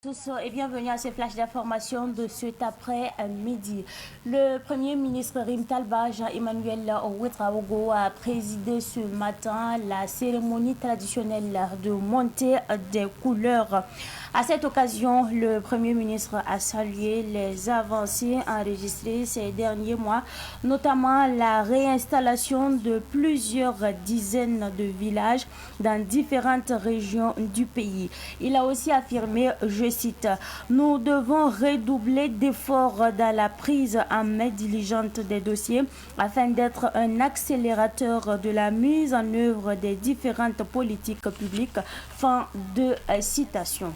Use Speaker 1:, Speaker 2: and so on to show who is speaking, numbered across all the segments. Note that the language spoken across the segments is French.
Speaker 1: Tous et bienvenue à ce flash d'information de cet après-midi. Le Premier ministre Rim Talba, Jean-Emmanuel Ouedraogo, a présidé ce matin la cérémonie traditionnelle de montée des couleurs. À cette occasion, le Premier ministre a salué les avancées enregistrées ces derniers mois, notamment la réinstallation de plusieurs dizaines de villages dans différentes régions du pays. Il a aussi affirmé, je cite, « Nous devons redoubler d'efforts dans la prise en main diligente des dossiers afin d'être un accélérateur de la mise en œuvre des différentes politiques publiques. » Fin de citation.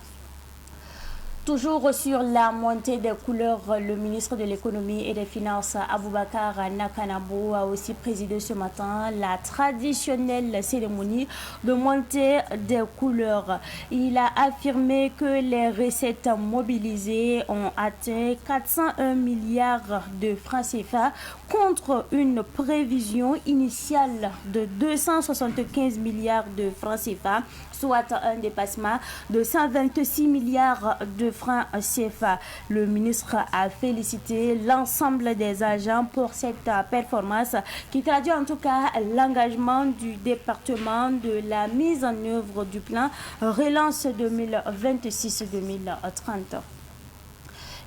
Speaker 1: Toujours sur la montée des couleurs, le ministre de l'économie et des finances Aboubakar Nakanabo a aussi présidé ce matin la traditionnelle cérémonie de montée des couleurs. Il a affirmé que les recettes mobilisées ont atteint 401 milliards de francs CFA contre une prévision initiale de 275 milliards de francs CFA, soit un dépassement de 126 milliards de francs CFA. Le ministre a félicité l'ensemble des agents pour cette performance qui traduit en tout cas l'engagement du département de la mise en œuvre du plan Relance 2026-2030.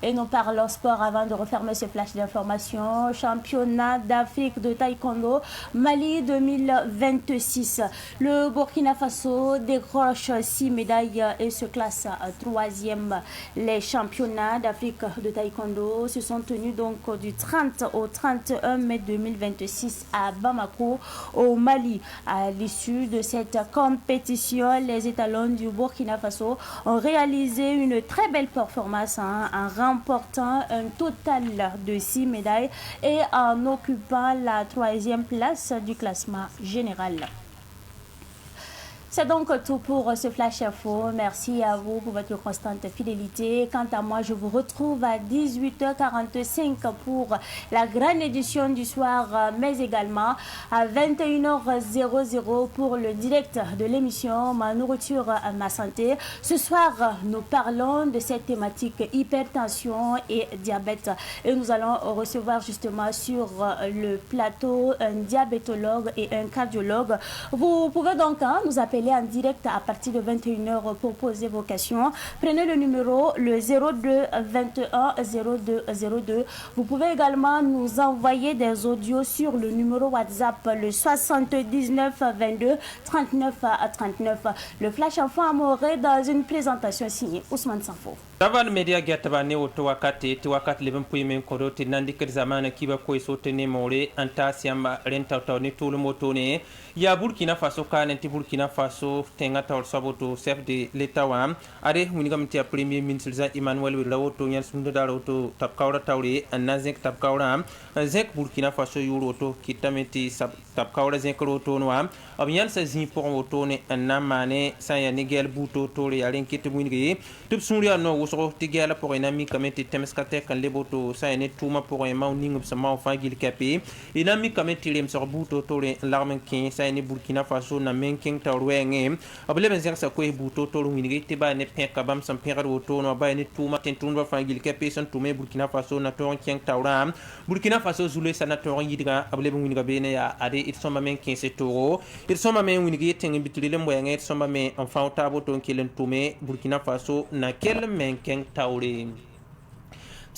Speaker 1: Et nous parlons sport avant de refermer ce flash d'information. Championnat d'Afrique de taekwondo Mali 2026. Le Burkina Faso décroche 6 médailles et se classe 3e. Les championnats d'Afrique de taekwondo se sont tenus donc du 30 au 31 mai 2026 à Bamako, au Mali. À l'issue de cette compétition, les étalons du Burkina Faso ont réalisé une très belle performance en remportant un total de 6 médailles et en occupant la 3e place du classement général. C'est donc tout pour ce Flash Info. Merci à vous pour votre constante fidélité. Quant à moi, je vous retrouve à 18h45 pour la grande édition du soir, mais également à 21h00 pour le direct de l'émission Ma nourriture, ma santé. Ce soir, nous parlons de cette thématique hypertension et diabète. Et nous allons recevoir justement sur le plateau un diabétologue et un cardiologue. Vous pouvez donc nous appeler en direct à partir de 21h pour poser vos questions. Prenez le numéro le 02 21 02 02. Vous pouvez également nous envoyer des audios sur le numéro WhatsApp le 79 22 39 39. Le Flash Info Amoré dans une présentation signée Ousmane Sanfo.
Speaker 2: Tavan media gataba ne woto wakati leben puimen koroti nandi ker zamana kiba koy sotene more anta siamba renta tawni tulu motone ya Burkina Faso kanenti Burkina Faso tenga tawl saboto chef de l'état wa are hunigam tia premier ministre za Emmanuel Wilawoto nyan sundu daroto tapkawra tawri anazek tapkawra zek Burkina Faso yuroto kitameti tapkawra zek roto noa abyan sa zin pour wotone anamane sa ya nigel buto tore yalen kitu wingi tup sunria no so tigala pour un ami comme te temskate kan leboto sa ene tuma pour un ma ning sama fa gil kapé ina mi comme tilem sur buto tore l'armen kin sa ene Burkina Faso na men king tawrenge abele ben sa ko buto tore wingi te ba ne pen kabam sam pen roto no ba ene tuma ten tun fa gil kapé son tume Burkina Faso na ton king tawram Burkina Faso zule sanator yidiga abele ben winga bene ya ade it soma men kin se toro it soma men wingi ten bitulile moyen it soma men enfant tabo ton kilen tume Burkina Faso na kel men keng tawre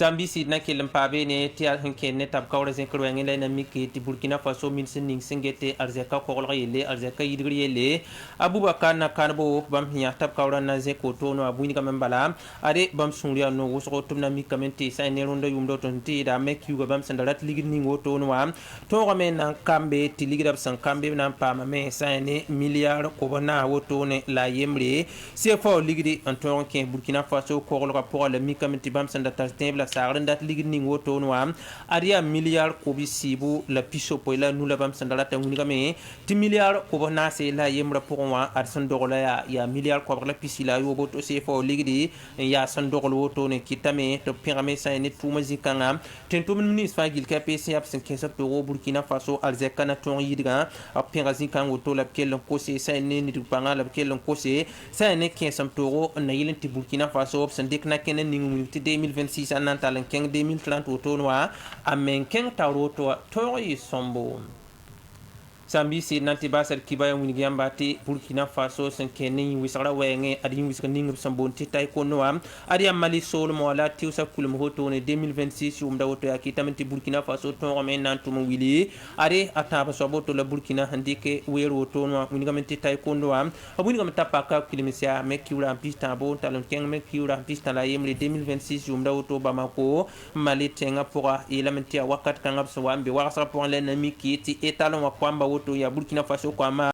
Speaker 2: Zambi sidna kelem pabe ne tia hanken ne tab kawra zen kro ngene na miki ti Burkina Faso min sin ning singete arzeka ko golga yele arzeka yidgri yele Abubakar na kanbo bam hiya tab kawra na zen ko to no abuni kam bala are bam sunria no woso tum na mi kamenti sa ne rondo yumdo ton ti da mek yu bam sandarat ligid ning woto no am to game na kambe ti ligidab san kambe na pama me sa ne milliard ko bana woto ne la yemre c'est fort ligidi en ton ken Burkina Faso ko golga pour le mi kamenti bam sandatat la sagren dat ligning woto noa aria milliard ko bisibu la piso po la nula bam sandala ta ngame ti milliard ko bona se la yemra pour wa ar sandola ya milliard ko la pisila yo boto se fo ligdi ya sandolo woto ne kitame to pirame sa ne tuma zikanga tento ministre fagil ka pc absen 15 euro Burkina Faso alzekana ton yidga a pirame zikanga woto la kel ko se sa ne ni panga la kel ko se sa ne 15 euro na yilen ti Burkina Faso absen dekna kenen ni 2026 anan talen 2030 woto noa amen ken taroto tori sombo sambi si nanti basar kibaya wini gambati Burkina Faso sen keni wisara wenge adi wiska ning sambonti tay ko noam adi mali sol mo ala tiusa kulum hoto ne 2026 umda woto ya kitamenti Burkina Faso to men nantu mo wili adi ataba so boto la Burkina handike wero woto no wini gamenti tay ko noam abuni gamta paka kilimisia me kiura pista bo talon ken me kiura pista la yemle 2026 umda woto Bamako mali tenga pora elementi wakat kangab so wambe wasa pour l'ennemi qui était étalon wa kwamba woto ya Burkina Faso kwa